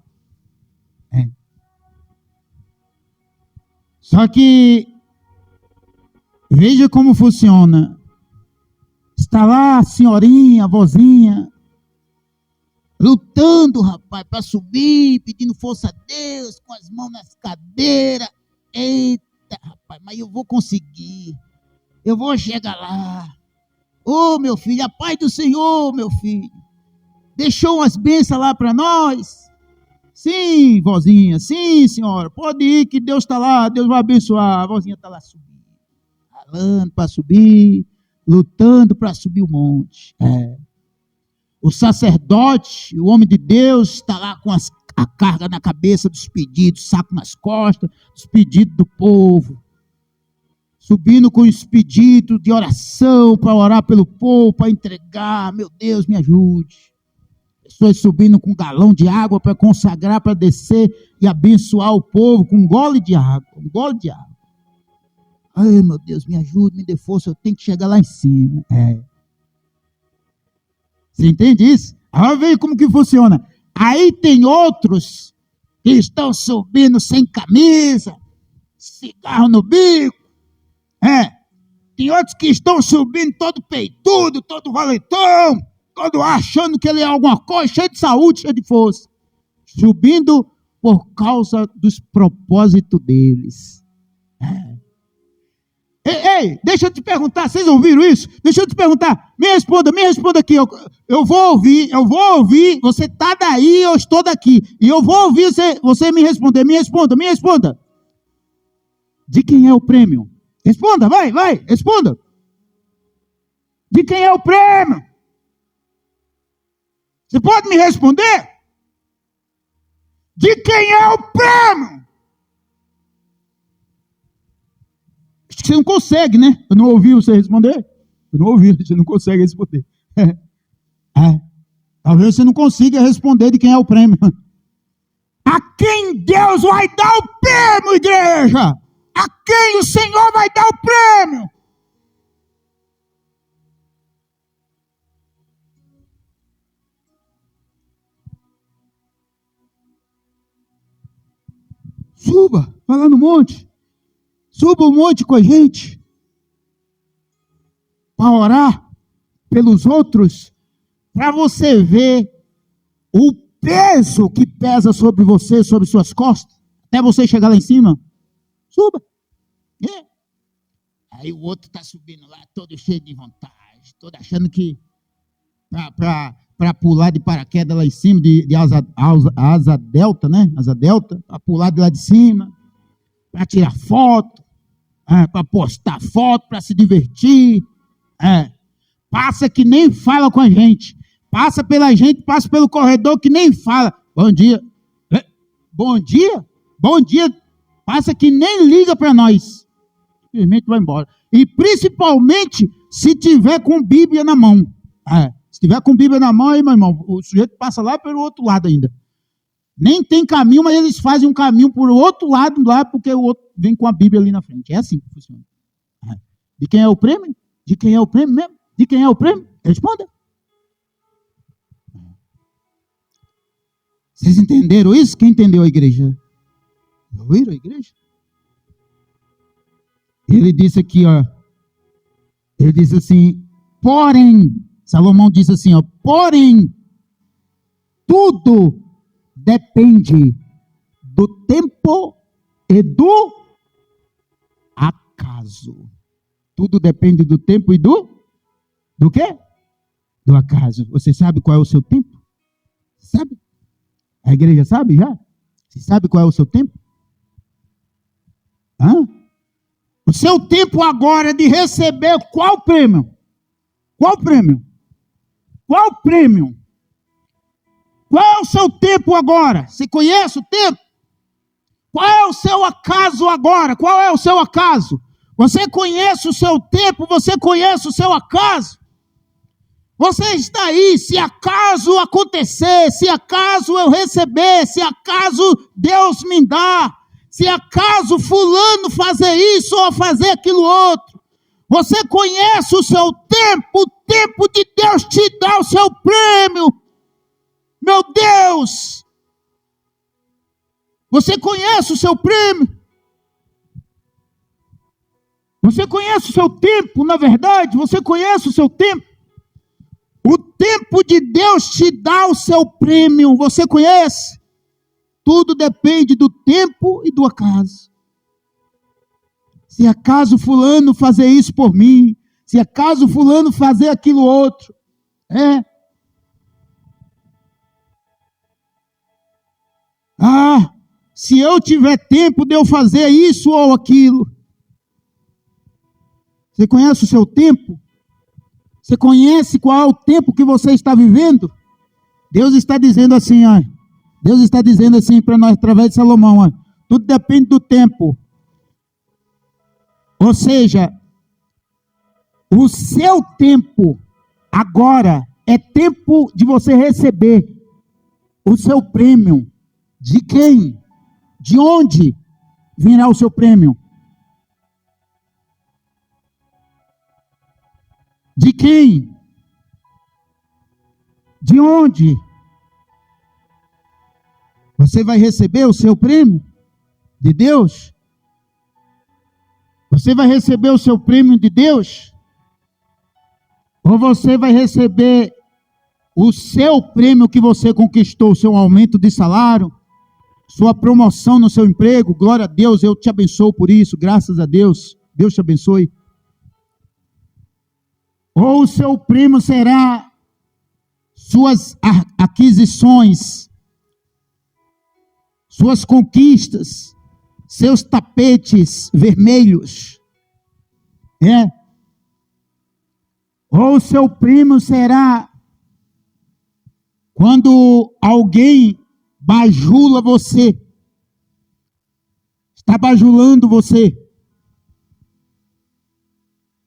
Só que veja como funciona. Está lá a senhorinha, a vozinha, lutando, rapaz, para subir, pedindo força a Deus, com as mãos nas cadeiras. Eita, rapaz, mas eu vou conseguir. Eu vou chegar lá. Ô, meu filho, a paz do Senhor, meu filho. Deixou umas bênçãos lá para nós. Sim, vozinha, sim, senhora, pode ir que Deus está lá, Deus vai abençoar. A vozinha está lá subindo, ralando para subir, lutando para subir o monte. O sacerdote, o homem de Deus, está lá com a carga na cabeça dos pedidos, saco nas costas, dos pedidos do povo, subindo com os pedidos de oração, para orar pelo povo, para entregar. Meu Deus, me ajude. Pessoas subindo com um galão de água para consagrar, para descer e abençoar o povo com um gole de água. Ai, meu Deus, me ajude, me dê força, eu tenho que chegar lá em cima. Você entende isso? Agora veja como que funciona. Aí tem outros que estão subindo sem camisa, cigarro no bico. Tem outros que estão subindo todo peitudo, todo valetão, todo achando que ele é alguma coisa, cheio de saúde, cheio de força. Subindo por causa dos propósitos deles. Ei, deixa eu te perguntar, vocês ouviram isso? Deixa eu te perguntar, me responda aqui, eu vou ouvir, você está daí, eu estou daqui, e eu vou ouvir você me responder, me responda. De quem é o prêmio? Responda, vai, responda. De quem é o prêmio? Você pode me responder? De quem é o prêmio? Acho que você não consegue, né? Eu não ouvi você responder. Você não consegue responder. Talvez você não consiga responder de quem é o prêmio. A quem Deus vai dar o prêmio, igreja? A quem o Senhor vai dar o prêmio? Suba, vai lá no monte. Suba o monte com a gente. Para orar pelos outros. Para você ver o peso que pesa sobre você, sobre suas costas. Até você chegar lá em cima. Suba. Aí o outro está subindo lá, todo cheio de vontade. Todo achando que para pular de paraquedas lá em cima, de asa delta, né? Asa delta, para pular de lá de cima, para tirar foto, para postar foto, para se divertir. Passa que nem fala com a gente. Passa pela gente, passa pelo corredor que nem fala. Bom dia. Bom dia? Bom dia. Passa que nem liga para nós. Simplesmente vai embora. E principalmente se tiver com Bíblia na mão. Se tiver com Bíblia na mão, aí, meu irmão, o sujeito passa lá pelo outro lado ainda. Nem tem caminho, mas eles fazem um caminho por outro lado lá, porque o outro vem com a Bíblia ali na frente. É assim que funciona. De quem é o prêmio? De quem é o prêmio mesmo? De quem é o prêmio? Responda. Vocês entenderam isso? Quem entendeu a igreja? Ouviram a igreja? Ele disse aqui, ele disse assim, porém, Salomão disse assim, porém, tudo depende do tempo e do acaso. Tudo depende do tempo e do quê? Do acaso. Você sabe qual é o seu tempo? Sabe? A igreja sabe já? Você sabe qual é o seu tempo? Hã? O seu tempo agora é de receber qual prêmio? Qual prêmio? Qual prêmio? Qual é o seu tempo agora? Você conhece o tempo? Qual é o seu acaso agora? Qual é o seu acaso? Você conhece o seu tempo? Você conhece o seu acaso? Você está aí, se acaso acontecer, se acaso eu receber, se acaso Deus me dá, se acaso fulano fazer isso ou fazer aquilo outro. Você conhece o seu tempo, o tempo de Deus te dá o seu prêmio. Meu Deus! Você conhece o seu prêmio? Você conhece o seu tempo, na verdade? Você conhece o seu tempo? O tempo de Deus te dá o seu prêmio. Você conhece? Tudo depende do tempo e do acaso. Se acaso fulano fazer isso por mim, se acaso fulano fazer aquilo outro, se eu tiver tempo de eu fazer isso ou aquilo. Você conhece o seu tempo? Você conhece qual é o tempo que você está vivendo? Deus está dizendo assim, Deus está dizendo assim para nós, através de Salomão, tudo depende do tempo. Ou seja, o seu tempo agora é tempo de você receber o seu prêmio. De quem? De onde virá o seu prêmio? De quem? De onde? Você vai receber o seu prêmio? De Deus? Você vai receber o seu prêmio de Deus? Ou você vai receber o seu prêmio que você conquistou, seu aumento de salário, sua promoção no seu emprego? Glória a Deus, eu te abençoo por isso, graças a Deus. Deus te abençoe. Ou o seu prêmio será suas aquisições, suas conquistas, seus tapetes vermelhos. Ou o seu prêmio será quando alguém bajula você, está bajulando você.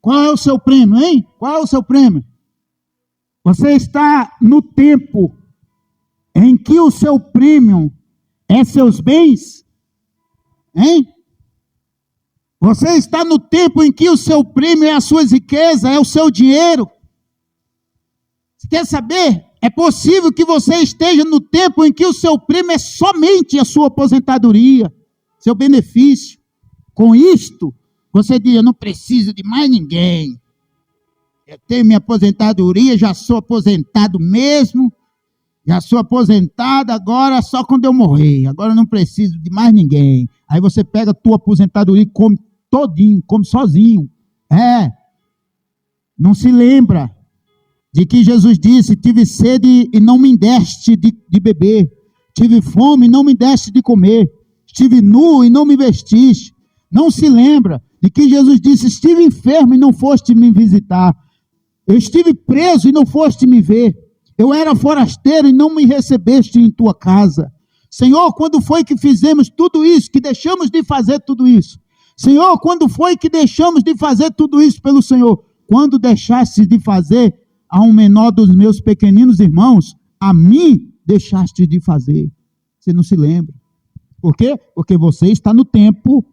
Qual é o seu prêmio, hein? Qual é o seu prêmio? Você está no tempo em que o seu prêmio é seus bens? Hein? Você está no tempo em que o seu prêmio é as suas riquezas, é o seu dinheiro? Você quer saber? É possível que você esteja no tempo em que o seu prêmio é somente a sua aposentadoria, seu benefício. Com isto, você diz, eu não preciso de mais ninguém. Eu tenho minha aposentadoria, já sou aposentado mesmo. Já sou aposentado, agora só quando eu morrer. Agora eu não preciso de mais ninguém. Aí você pega a tua aposentadoria e come todinho, come sozinho. Não se lembra de que Jesus disse, tive sede e não me deste de beber. Tive fome e não me deste de comer. Estive nu e não me vestiste. Não se lembra de que Jesus disse, estive enfermo e não foste me visitar. Eu estive preso e não foste me ver. Eu era forasteiro e não me recebeste em tua casa. Senhor, quando foi que fizemos tudo isso, que deixamos de fazer tudo isso? Senhor, quando foi que deixamos de fazer tudo isso pelo Senhor? Quando deixaste de fazer a um menor dos meus pequeninos irmãos, a mim deixaste de fazer. Você não se lembra. Por quê? Porque você está no tempo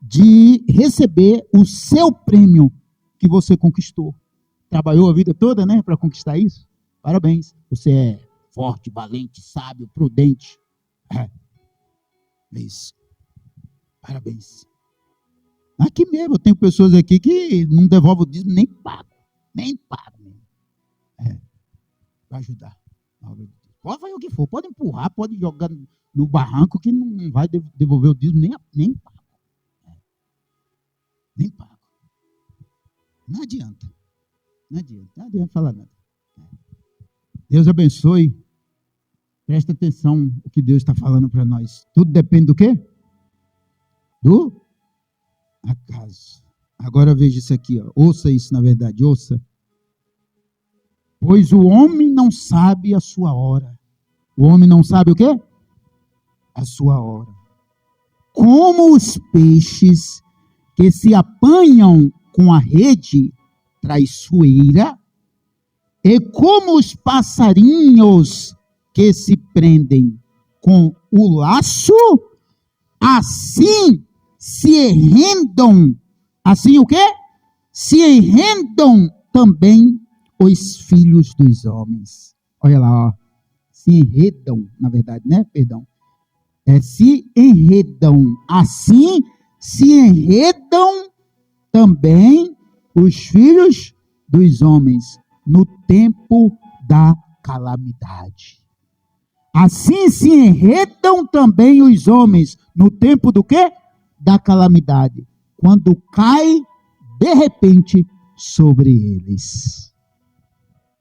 de receber o seu prêmio que você conquistou. Trabalhou a vida toda, né, para conquistar isso? Parabéns. Você é forte, valente, sábio, prudente. É isso. Parabéns. Aqui mesmo, eu tenho pessoas aqui que não devolvem o dízimo, nem pago. Nem pago. Vai ajudar. Pode fazer o que for, pode empurrar, pode jogar no barranco que não vai devolver o dízimo, nem pago. Nem pago. Não adianta. Não adianta falar nada. Deus abençoe. Presta atenção o que Deus está falando para nós. Tudo depende do quê? do acaso. Agora veja isso aqui, ó. Ouça isso na verdade, ouça. Pois o homem não sabe a sua hora. O homem não sabe o quê? A sua hora. Como os peixes que se apanham com a rede traiçoeira, e como os passarinhos que se prendem com o laço, assim se enredam, assim o quê? Se enredam também os filhos dos homens. Olha lá, ó. Se enredam, na verdade, né? Perdão. Se enredam, assim se enredam também os filhos dos homens no tempo da calamidade. Assim se enredam também os homens no tempo do quê? Da calamidade, quando cai de repente sobre eles.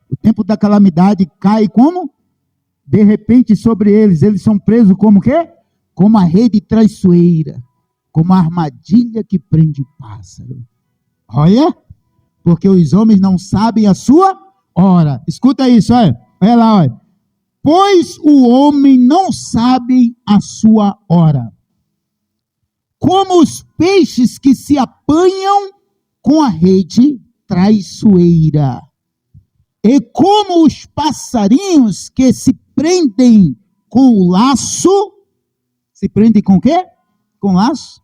O tempo da calamidade cai como? De repente sobre eles. Eles são presos como quê? Como a rede traiçoeira, como a armadilha que prende o pássaro. Olha, porque os homens não sabem a sua hora. Escuta isso, olha. Olha lá, olha. Pois o homem não sabe a sua hora. Como os peixes que se apanham com a rede traiçoeira. E como os passarinhos que se prendem com o laço. Se prendem com o quê? Com laço.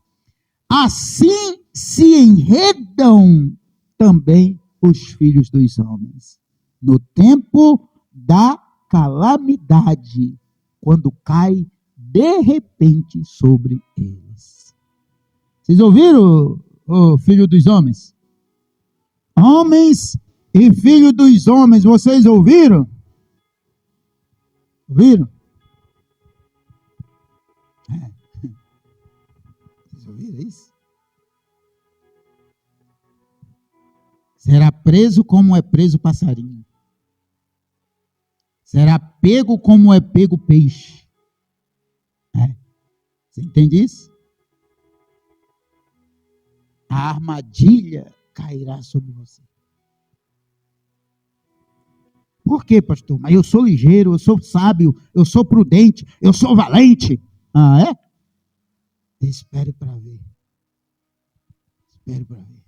Assim se enredam também os filhos dos homens, no tempo da calamidade, quando cai de repente sobre eles. Vocês ouviram, o filho dos homens? Homens e filho dos homens, vocês ouviram? Ouviram? Vocês ouviram isso? Será preso como é preso o passarinho. Será pego como é pego o peixe. Você entende isso? A armadilha cairá sobre você. Por quê, pastor? Mas eu sou ligeiro, eu sou sábio, eu sou prudente, eu sou valente. Ah, é? Espere para ver. Espere para ver.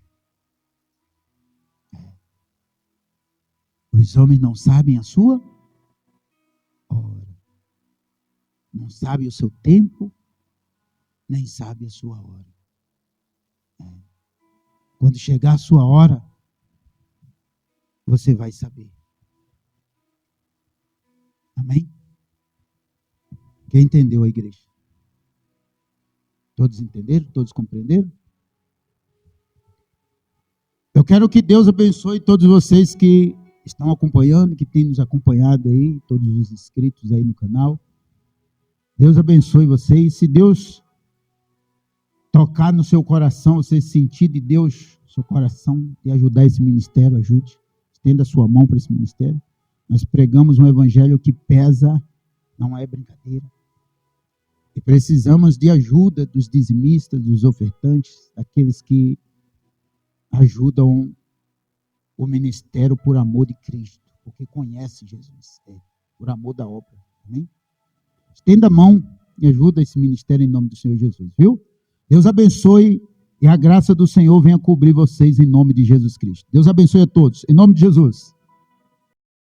Os homens não sabem a sua hora. Não sabem o seu tempo, nem sabem a sua hora. Quando chegar a sua hora, você vai saber. Amém? Quem entendeu a igreja? Todos entenderam? Todos compreenderam? Eu quero que Deus abençoe todos vocês que estão acompanhando, que têm nos acompanhado aí, todos os inscritos aí no canal. Deus abençoe vocês. Se Deus tocar no seu coração, você sentir de Deus no seu coração e ajudar esse ministério, ajude. Estenda a sua mão para esse ministério. Nós pregamos um evangelho que pesa, não é brincadeira. E precisamos de ajuda dos dizimistas, dos ofertantes, daqueles que ajudam o ministério por amor de Cristo, porque conhece Jesus, por amor da obra. Amém? Estenda a mão e ajuda esse ministério em nome do Senhor Jesus, viu? Deus abençoe e a graça do Senhor venha cobrir vocês em nome de Jesus Cristo. Deus abençoe a todos, em nome de Jesus.